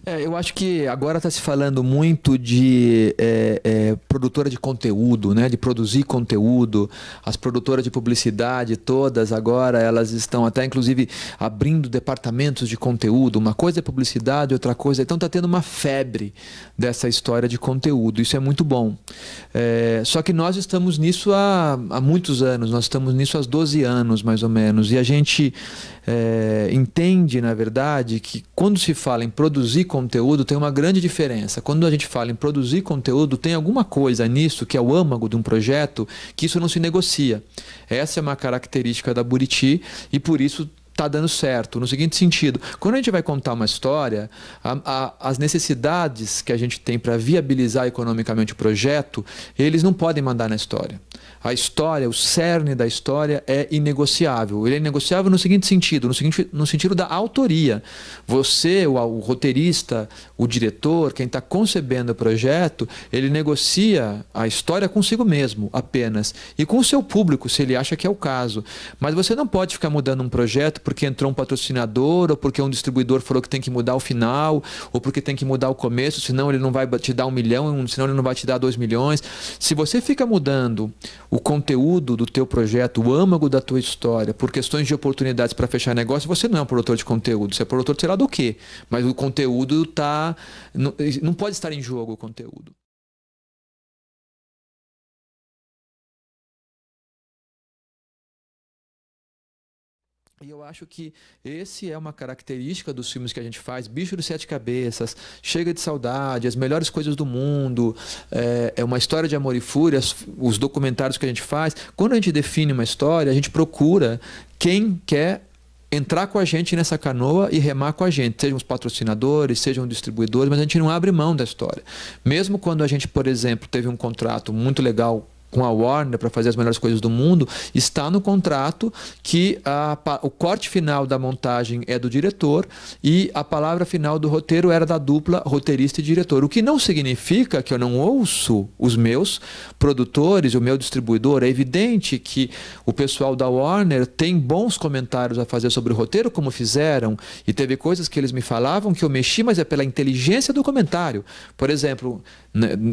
Eu acho que agora está se falando muito de produtora de conteúdo, né? De produzir conteúdo. As produtoras de publicidade todas agora elas estão até inclusive abrindo departamentos de conteúdo. Uma coisa é publicidade, outra coisa. Então está tendo uma febre dessa história de conteúdo. Isso é muito bom. Só que nós estamos nisso há muitos anos. Nós estamos nisso há 12 anos mais ou menos. E a gente entende, na verdade, que quando se fala em produzir conteúdo, tem uma grande diferença. Quando a gente fala em produzir conteúdo, tem alguma coisa nisso, que é o âmago de um projeto, que isso não se negocia. Essa é uma característica da Buriti e por isso está dando certo. No seguinte sentido, quando a gente vai contar uma história, as necessidades que a gente tem para viabilizar economicamente o projeto, eles não podem mandar na história. A história, o cerne da história é inegociável. Ele é inegociável no seguinte sentido, no sentido da autoria. Você, o roteirista, o diretor, quem está concebendo o projeto, ele negocia a história consigo mesmo, apenas. E com o seu público, se ele acha que é o caso. Mas você não pode ficar mudando um projeto porque entrou um patrocinador, ou porque um distribuidor falou que tem que mudar o final, ou porque tem que mudar o começo, senão ele não vai te dar 1 milhão, senão ele não vai te dar 2 milhões. Se você fica mudando o conteúdo do teu projeto, o âmago da tua história, por questões de oportunidades para fechar negócio, você não é um produtor de conteúdo, você é produtor de sei lá do quê. Mas o conteúdo não pode estar em jogo o conteúdo. E eu acho que esse é uma característica dos filmes que a gente faz. Bicho de Sete Cabeças, Chega de Saudade, As Melhores Coisas do Mundo, é uma história de amor e fúria, os documentários que a gente faz. Quando a gente define uma história, a gente procura quem quer entrar com a gente nessa canoa e remar com a gente, sejam os patrocinadores, sejam os distribuidores, mas a gente não abre mão da história. Mesmo quando a gente, por exemplo, teve um contrato muito legal com a Warner para fazer As Melhores Coisas do Mundo, está no contrato que o corte final da montagem é do diretor e a palavra final do roteiro era da dupla roteirista e diretor. O que não significa que eu não ouço os meus produtores, o meu distribuidor. É evidente que o pessoal da Warner tem bons comentários a fazer sobre o roteiro, como fizeram, e teve coisas que eles me falavam que eu mexi, mas é pela inteligência do comentário. Por exemplo,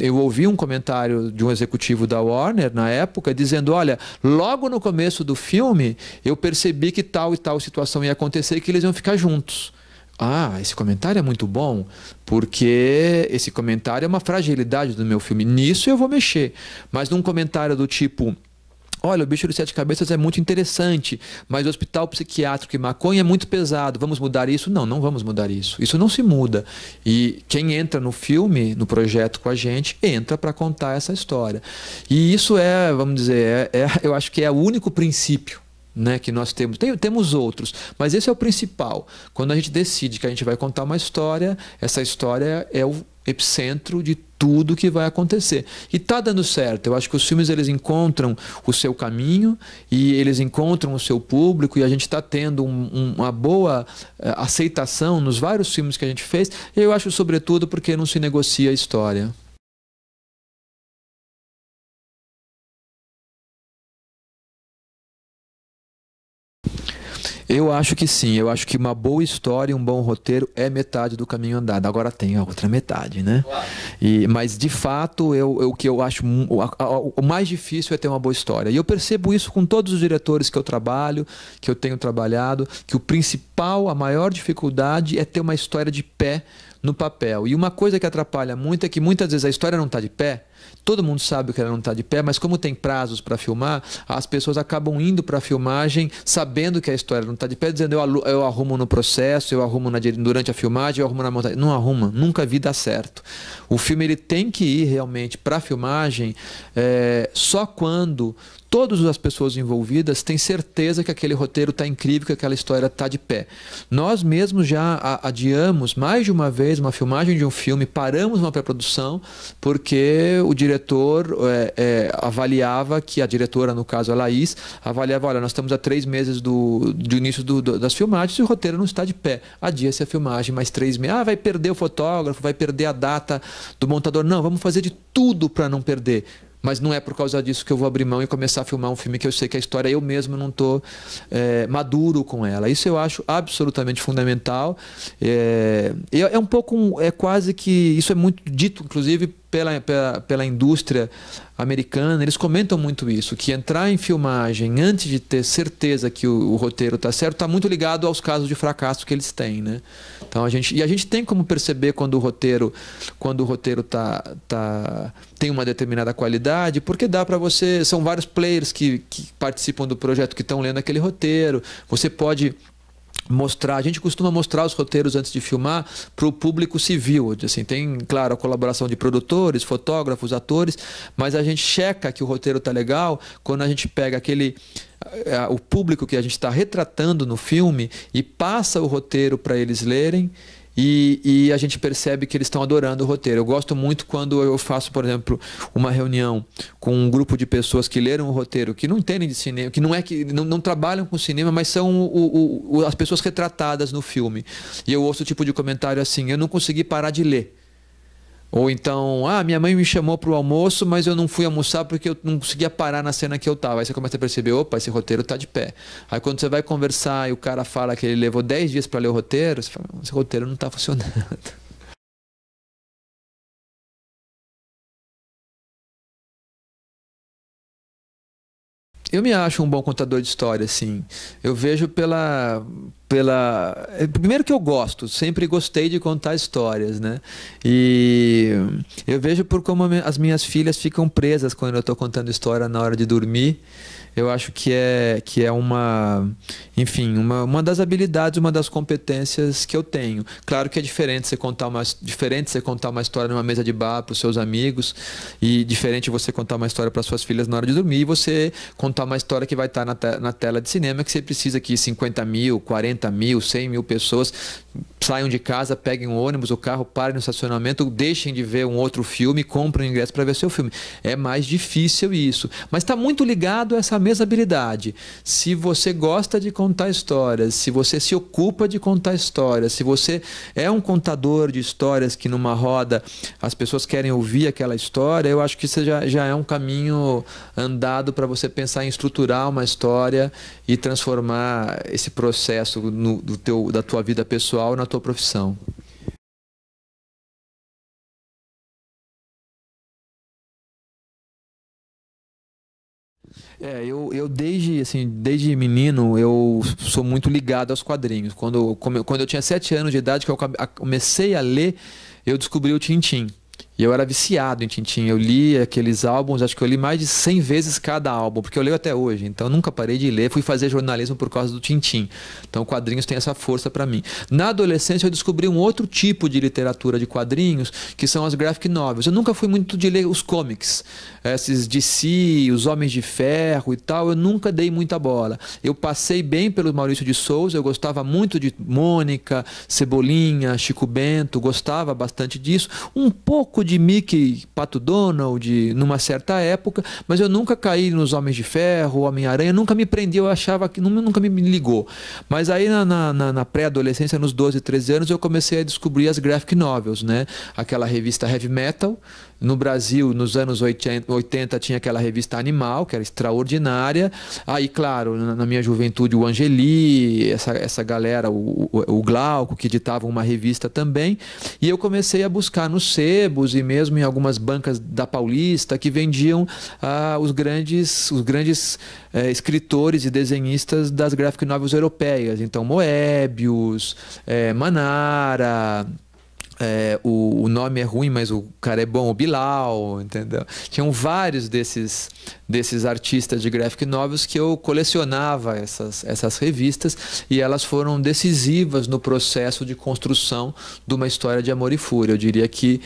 eu ouvi um comentário de um executivo da Warner na época, dizendo, olha, logo no começo do filme, eu percebi que tal e tal situação ia acontecer e que eles iam ficar juntos. Ah, esse comentário é muito bom, porque esse comentário é uma fragilidade do meu filme. Nisso eu vou mexer. Mas num comentário do tipo, olha, o Bicho de Sete Cabeças é muito interessante, mas o hospital psiquiátrico e maconha é muito pesado. Vamos mudar isso? Não, não vamos mudar isso. Isso não se muda. E quem entra no filme, no projeto com a gente, entra para contar essa história. E isso vamos dizer, eu acho que é o único princípio, né, que nós temos. Temos outros, mas esse é o principal. Quando a gente decide que a gente vai contar uma história, essa história é o epicentro de tudo que vai acontecer. E está dando certo. Eu acho que os filmes eles encontram o seu caminho e eles encontram o seu público e a gente está tendo uma boa aceitação nos vários filmes que a gente fez. E eu acho, sobretudo, porque não se negocia a história. Eu acho que sim, eu acho que uma boa história e um bom roteiro é metade do caminho andado. Agora tem a outra metade, né? Claro. Mas de fato, o que eu acho o mais difícil é ter uma boa história. E eu percebo isso com todos os diretores que eu trabalho, que eu tenho trabalhado, que o principal, a maior dificuldade é ter uma história de pé no papel. E uma coisa que atrapalha muito é que muitas vezes a história não está de pé. Todo mundo sabe que ela não está de pé, mas como tem prazos para filmar, as pessoas acabam indo para a filmagem sabendo que a história não está de pé, dizendo eu arrumo no processo, eu arrumo durante a filmagem, eu arrumo na montagem. Não arruma, nunca vi dar certo. O filme ele tem que ir realmente para a filmagem só quando todas as pessoas envolvidas têm certeza que aquele roteiro está incrível, que aquela história está de pé. Nós mesmos já adiamos mais de uma vez uma filmagem de um filme, paramos uma pré-produção, porque o diretor avaliava que, a diretora, no caso a Laís, avaliava, olha, nós estamos há 3 meses do início das filmagens e o roteiro não está de pé. Adia-se a filmagem mais 3 meses. Ah, vai perder o fotógrafo, vai perder a data do montador. Não, vamos fazer de tudo para não perder. Mas não é por causa disso que eu vou abrir mão e começar a filmar um filme que eu sei que a história eu mesmo não estou maduro com ela. Isso eu acho absolutamente fundamental. É um pouco, é quase que, isso é muito dito, inclusive, pela indústria americana. Eles comentam muito isso, que entrar em filmagem antes de ter certeza que o roteiro está certo, está muito ligado aos casos de fracasso que eles têm, né? Então a gente tem como perceber quando o roteiro tem uma determinada qualidade, porque dá para você, são vários players que participam do projeto que estão lendo aquele roteiro. Você pode mostrar, a gente costuma mostrar os roteiros antes de filmar para o público civil, assim, tem, claro, a colaboração de produtores, fotógrafos, atores, mas a gente checa que o roteiro está legal quando a gente pega o público que a gente está retratando no filme e passa o roteiro para eles lerem. E a gente percebe que eles estão adorando o roteiro. Eu gosto muito quando eu faço, por exemplo, uma reunião com um grupo de pessoas que leram o roteiro, que não entendem de cinema, que não trabalham com cinema, mas são as pessoas retratadas no filme. E eu ouço o tipo de comentário assim: eu não consegui parar de ler. Ou então, minha mãe me chamou para o almoço, mas eu não fui almoçar porque eu não conseguia parar na cena que eu estava. Aí você começa a perceber, opa, esse roteiro está de pé. Aí quando você vai conversar e o cara fala que ele levou 10 dias para ler o roteiro, você fala, esse roteiro não está funcionando. Eu me acho um bom contador de história, assim. Eu vejo primeiro que eu gosto, sempre gostei de contar histórias, né? E eu vejo por como as minhas filhas ficam presas quando eu estou contando história na hora de dormir. Eu acho que é enfim, uma das habilidades, uma das competências que eu tenho. Claro que é diferente você contar uma história numa mesa de bar para os seus amigos, e diferente você contar uma história para suas filhas na hora de dormir, e você contar uma história que vai estar na tela de cinema, que você precisa que 50 mil, 40 mil, 100 mil pessoas saiam de casa, peguem um ônibus, o carro, parem no estacionamento, deixem de ver um outro filme, comprem um ingresso para ver seu filme. É mais difícil isso, mas está muito ligado a essa mesma habilidade. Se você gosta de contar histórias, se você se ocupa de contar histórias, se você é um contador de histórias que numa roda as pessoas querem ouvir aquela história, eu acho que isso já é um caminho andado para você pensar em estruturar uma história e transformar esse processo da tua vida pessoal na tua profissão. Eu desde menino, eu sou muito ligado aos quadrinhos. Quando eu tinha 7 anos de idade, que eu comecei a ler, eu descobri o Tintim. E eu era viciado em Tintim. Eu li aqueles álbuns, acho que eu li mais de 100 vezes cada álbum, porque eu leio até hoje. Então eu nunca parei de ler. Fui fazer jornalismo por causa do Tintim. Então quadrinhos têm essa força para mim. Na adolescência eu descobri um outro tipo de literatura de quadrinhos, que são as graphic novels. Eu nunca fui muito de ler os comics, esses DC, os Homens de Ferro e tal. Eu nunca dei muita bola. Eu passei bem pelo Maurício de Souza. Eu gostava muito de Mônica, Cebolinha, Chico Bento. Gostava bastante disso. Um pouco de Mickey, Pato Donald, numa certa época, mas eu nunca caí nos Homens de Ferro, Homem-Aranha, nunca me prendi, eu achava que nunca me ligou. Mas aí na pré-adolescência, nos 12, 13 anos, eu comecei a descobrir as graphic novels, né? Aquela revista Heavy Metal. No Brasil, nos anos 80, tinha aquela revista Animal, que era extraordinária. Aí, claro, na minha juventude, o Angeli, essa galera, o Glauco, que editavam uma revista também. E eu comecei a buscar nos sebos e mesmo em algumas bancas da Paulista que vendiam os grandes escritores e desenhistas das graphic novels europeias. Então, Moebius, Manara. O nome é ruim, mas o cara é bom, o Bilal, entendeu? Tinham vários desses artistas de graphic novels que eu colecionava essas revistas, e elas foram decisivas no processo de construção de uma história de amor e fúria. Eu diria que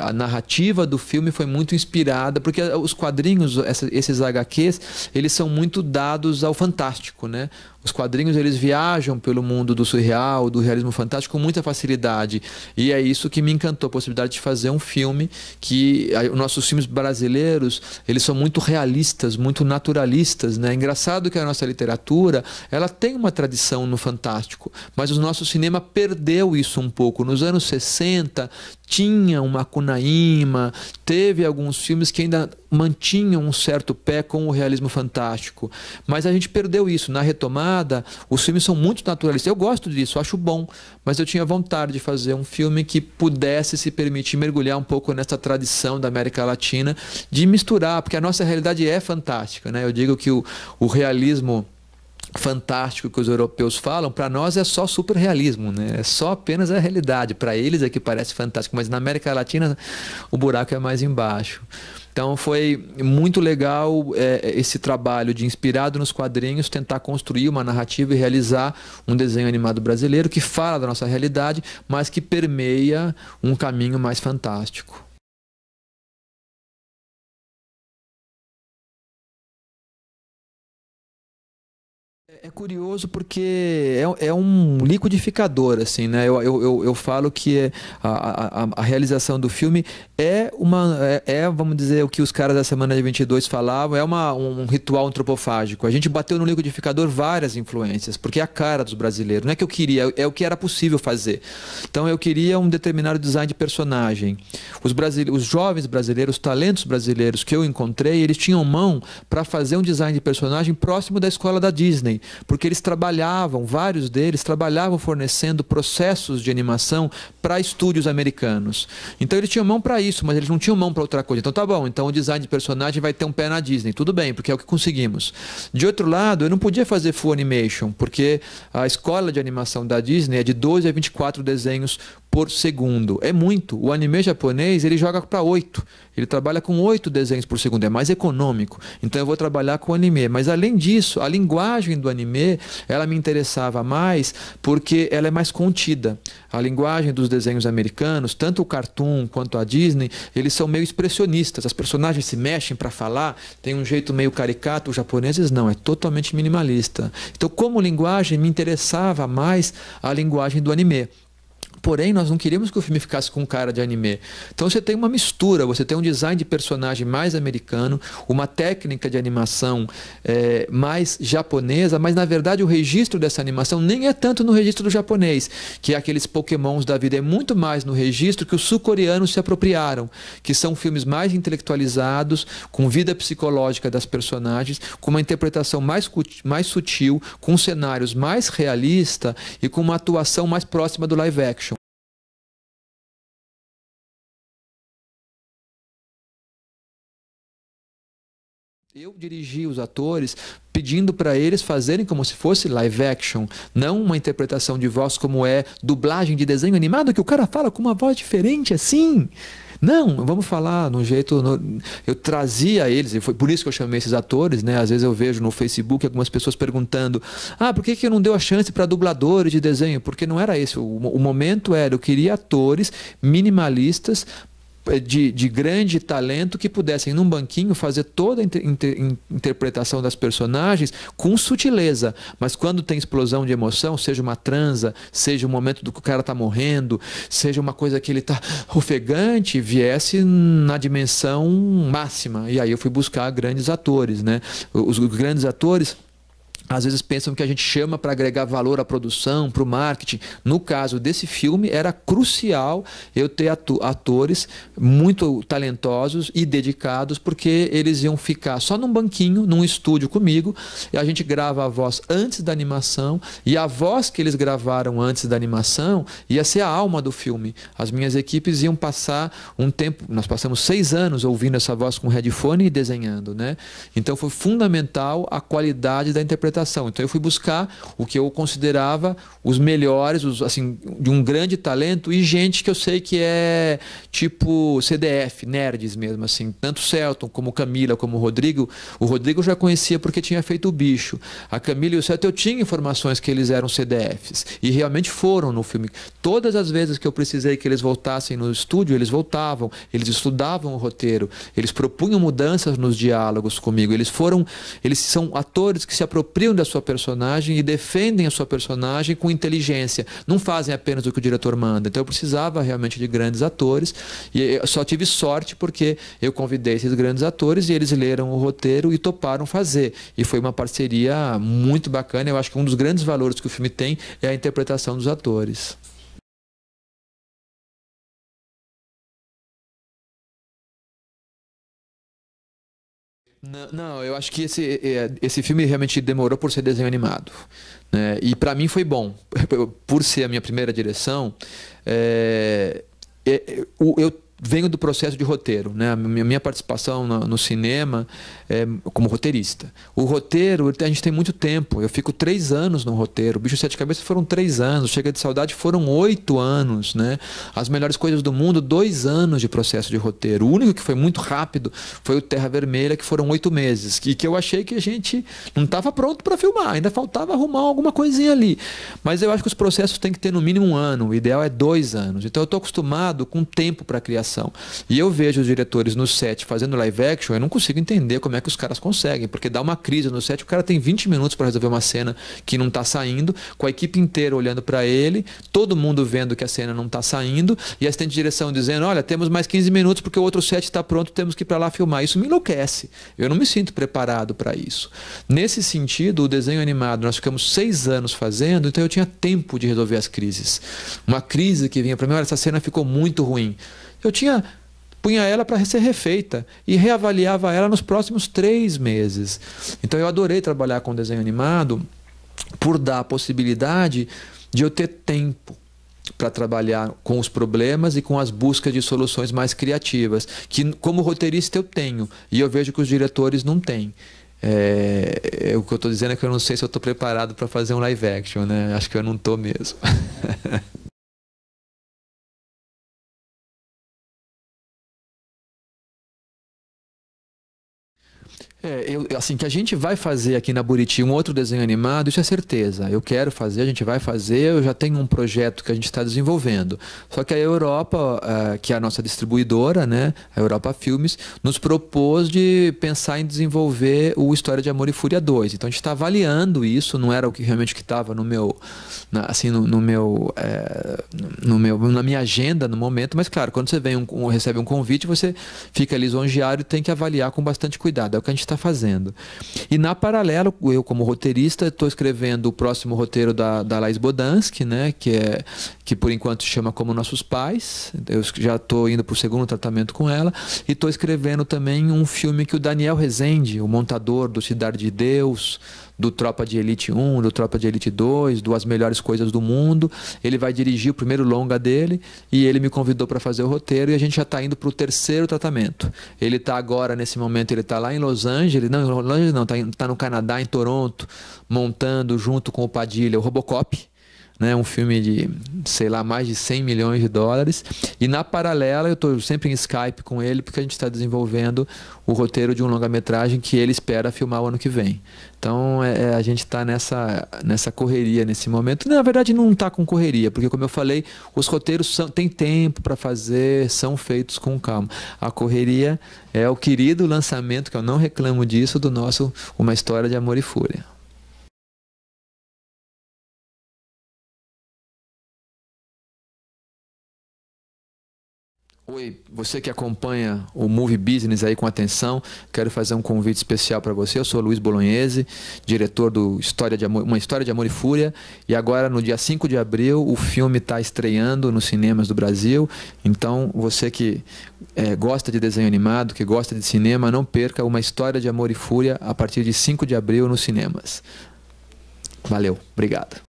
a narrativa do filme foi muito inspirada, porque os quadrinhos, esses HQs, eles são muito dados ao fantástico, né? Os quadrinhos, eles viajam pelo mundo do surreal, do realismo fantástico com muita facilidade. E é isso que me encantou, a possibilidade de fazer um filme que... Os nossos filmes brasileiros, eles são muito realistas, muito naturalistas, né? Engraçado que a nossa literatura, ela tem uma tradição no fantástico, mas o nosso cinema perdeu isso um pouco. Nos anos 60, tinha uma Macunaíma, teve alguns filmes que ainda mantinham um certo pé com o realismo fantástico. Mas a gente perdeu isso. Na retomada, os filmes são muito naturalistas. Eu gosto disso, acho bom, mas eu tinha vontade de fazer um filme que pudesse se permitir mergulhar um pouco nessa tradição da América Latina, de misturar, porque a nossa realidade é fantástica, né? Eu digo que o realismo fantástico que os europeus falam, para nós é só superrealismo, né? É só apenas a realidade. Para eles é que parece fantástico, mas na América Latina o buraco é mais embaixo. Então foi muito legal esse trabalho de, inspirado nos quadrinhos, tentar construir uma narrativa e realizar um desenho animado brasileiro que fala da nossa realidade, mas que permeia um caminho mais fantástico. É curioso porque é um liquidificador, assim, né? Eu falo que a realização do filme vamos dizer, o que os caras da Semana de 22 falavam, um ritual antropofágico. A gente bateu no liquidificador várias influências, porque é a cara dos brasileiros. Não é que eu queria, é o que era possível fazer. Então eu queria um determinado design de personagem. Os jovens brasileiros, os talentos brasileiros que eu encontrei, eles tinham mão para fazer um design de personagem próximo da escola da Disney. Porque eles trabalhavam, vários deles trabalhavam fornecendo processos de animação para estúdios americanos. Então eles tinham mão para isso, mas eles não tinham mão para outra coisa. Então tá bom, então o design de personagem vai ter um pé na Disney. Tudo bem, porque é o que conseguimos. De outro lado, eu não podia fazer full animation, porque a escola de animação da Disney é de 12 a 24 desenhos por segundo. É muito. O anime japonês, ele joga para 8. Ele trabalha com 8 desenhos por segundo. É mais econômico. Então eu vou trabalhar com anime. Mas além disso, a linguagem do anime, ela me interessava mais porque ela é mais contida. A linguagem dos desenhos americanos, tanto o Cartoon quanto a Disney, eles são meio expressionistas. As personagens se mexem para falar, tem um jeito meio caricato. Os japoneses não, é totalmente minimalista. Então, como linguagem, me interessava mais a linguagem do anime. Porém, nós não queríamos que o filme ficasse com cara de anime. Então você tem uma mistura, você tem um design de personagem mais americano, uma técnica de animação mais japonesa, mas na verdade o registro dessa animação nem é tanto no registro do japonês, que é aqueles Pokémons da vida, é muito mais no registro que os sul-coreanos se apropriaram, que são filmes mais intelectualizados, com vida psicológica das personagens, com uma interpretação mais sutil, com cenários mais realistas e com uma atuação mais próxima do live action. Eu dirigi os atores pedindo para eles fazerem como se fosse live action, não uma interpretação de voz como é dublagem de desenho animado, que o cara fala com uma voz diferente assim. Não, vamos falar no jeito. Eu trazia eles, e foi por isso que eu chamei esses atores, né? Às vezes eu vejo no Facebook algumas pessoas perguntando: por que não deu a chance para dubladores de desenho? Porque não era esse. O momento era, eu queria atores minimalistas de grande talento que pudessem, num banquinho, fazer toda a interpretação das personagens com sutileza. Mas quando tem explosão de emoção, seja uma transa, seja o momento do que o cara está morrendo, seja uma coisa que ele está ofegante, viesse na dimensão máxima. E aí eu fui buscar grandes atores, né? Os grandes atores às vezes pensam que a gente chama para agregar valor à produção, para o marketing. No caso desse filme, era crucial eu ter atores muito talentosos e dedicados, porque eles iam ficar só num banquinho, num estúdio comigo, e a gente grava a voz antes da animação, e a voz que eles gravaram antes da animação ia ser a alma do filme. As minhas equipes iam passar um tempo, nós passamos 6 anos ouvindo essa voz com headphone e desenhando, né? Então foi fundamental a qualidade da interpretação. Então eu fui buscar o que eu considerava os melhores, assim, de um grande talento, e gente que eu sei que é tipo CDF, nerds mesmo, assim, tanto o Celton como Camila, como o Rodrigo. O Rodrigo eu já conhecia porque tinha feito o Bicho. A Camila e o Celton, eu tinha informações que eles eram CDFs, e realmente foram no filme. Todas as vezes que eu precisei que eles voltassem no estúdio, eles voltavam, eles estudavam o roteiro, eles propunham mudanças nos diálogos comigo. Eles são atores que se apropriam da sua personagem e defendem a sua personagem com inteligência. Não fazem apenas o que o diretor manda. Então eu precisava realmente de grandes atores, e eu só tive sorte porque eu convidei esses grandes atores e eles leram o roteiro e toparam fazer. E foi uma parceria muito bacana. Eu acho que um dos grandes valores que o filme tem é a interpretação dos atores. Não, eu acho que esse filme realmente demorou por ser desenho animado, né? E para mim foi bom, por ser a minha primeira direção. Eu venho do processo de roteiro, né? A minha participação no cinema é como roteirista. O roteiro, a gente tem muito tempo. Eu fico 3 anos no roteiro. O Bicho de Sete Cabeças foram 3 anos. Chega de Saudade foram 8 anos, né? As Melhores Coisas do Mundo, 2 anos de processo de roteiro. O único que foi muito rápido foi o Terra Vermelha, que foram 8 meses. Que eu achei que a gente não estava pronto para filmar. Ainda faltava arrumar alguma coisinha ali. Mas eu acho que os processos têm que ter no mínimo 1 ano. O ideal é 2 anos. Então eu estou acostumado com tempo para criação. E eu vejo os diretores no set fazendo live action, eu não consigo entender como é que os caras conseguem, porque dá uma crise no set, o cara tem 20 minutos para resolver uma cena que não está saindo, com a equipe inteira olhando para ele, todo mundo vendo que a cena não está saindo, e a assistente de direção dizendo, olha, temos mais 15 minutos porque o outro set está pronto, temos que ir para lá filmar. Isso me enlouquece. Eu não me sinto preparado para isso. Nesse sentido, o desenho animado, nós ficamos 6 anos fazendo, então eu tinha tempo de resolver as crises. Uma crise que vinha para mim, olha, essa cena ficou muito ruim. Eu punha ela para ser refeita e reavaliava ela nos próximos 3 meses. Então eu adorei trabalhar com desenho animado por dar a possibilidade de eu ter tempo para trabalhar com os problemas e com as buscas de soluções mais criativas, que como roteirista eu tenho, e eu vejo que os diretores não têm. O que eu estou dizendo é que eu não sei se eu estou preparado para fazer um live action, né? Acho que eu não estou mesmo. Assim, que a gente vai fazer aqui na Buriti um outro desenho animado, isso é certeza. Eu quero fazer, a gente vai fazer, eu já tenho um projeto que a gente está desenvolvendo. Só que a Europa, que é a nossa distribuidora, né, a Europa Filmes, nos propôs de pensar em desenvolver o História de Amor e Fúria 2. Então a gente está avaliando isso, não era o que realmente que estava no meu, na minha agenda no momento, mas claro, quando você recebe um convite, você fica lisonjeado e tem que avaliar com bastante cuidado. É o que a gente está fazendo. E na paralelo, eu como roteirista estou escrevendo o próximo roteiro da Laís Bodansky, né, que por enquanto se chama Como Nossos Pais. Eu já estou indo para o segundo tratamento com ela e estou escrevendo também um filme que o Daniel Rezende, o montador do Cidade de Deus, do Tropa de Elite 1, do Tropa de Elite 2, do As Melhores Coisas do Mundo. Ele vai dirigir o primeiro longa dele e ele me convidou para fazer o roteiro e a gente já está indo para o terceiro tratamento. Ele está agora, nesse momento, ele está lá em Los Angeles, está no Canadá, em Toronto, montando junto com o Padilha o Robocop, né, um filme de, sei lá, mais de 100 milhões de dólares. E na paralela eu estou sempre em Skype com ele porque a gente está desenvolvendo o roteiro de um longa-metragem que ele espera filmar o ano que vem. Então a gente está nessa correria nesse momento. Na verdade não está com correria, porque como eu falei, os roteiros têm tempo para fazer, são feitos com calma. A correria é o querido lançamento, que eu não reclamo disso, do nosso Uma História de Amor e Fúria. Oi, você que acompanha o Movie Business aí com atenção, quero fazer um convite especial para você. Eu sou Luiz Bolognese, diretor do Uma História de Amor e Fúria, e agora no dia 5 de abril o filme está estreando nos cinemas do Brasil. Então você que gosta de desenho animado, que gosta de cinema, não perca Uma História de Amor e Fúria a partir de 5 de abril nos cinemas. Valeu, obrigado.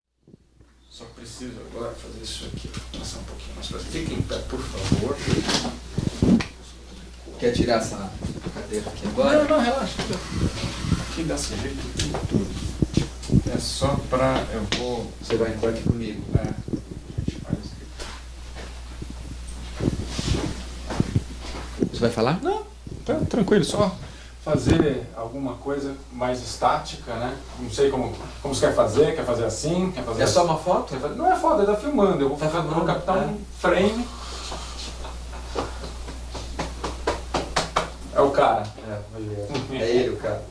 Só preciso agora fazer isso aqui. Vou passar um pouquinho mais para frente. Fique em pé, por favor. Quer tirar essa cadeira aqui agora? Não, relaxa. Aqui desse jeito tudo. É só para... Eu vou... Você vai entrar aqui comigo. A gente faz aqui. Você vai falar? Não, tá tranquilo. Só fazer alguma coisa mais estática, né? Não sei como você quer fazer assim, quer fazer... É só uma foto? Não é foto, é filmando. Eu vou filmando, captar um frame. É o cara. É ele o cara.